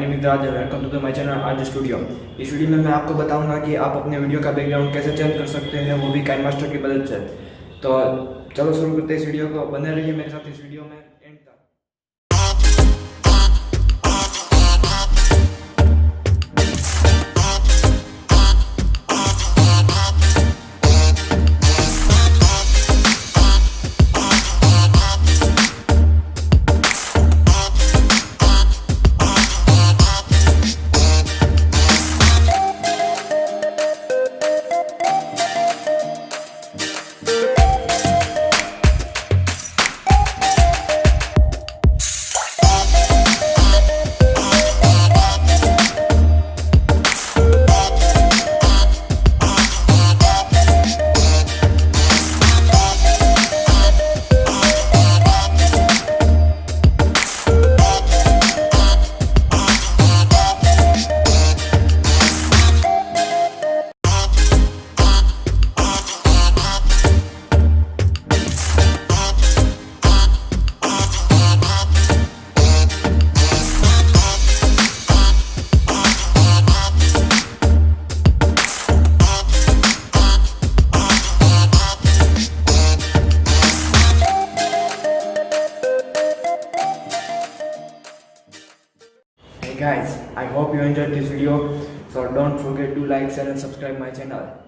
Name is Raj, welcome to my channel आज studio. इस video में मैं आपको बताऊंगा कि आप अपने वीडियो का बैकग्राउंड कैसे चेंज कर सकते हैं, वो भी काइन मास्टर की मदद से। तो चलो शुरू करते हैं इस वीडियो को। बने रहिए मेरे साथ इस वीडियो में एंड तक। Hey guys, I hope you enjoyed this video. So don't forget to like, share and subscribe my channel.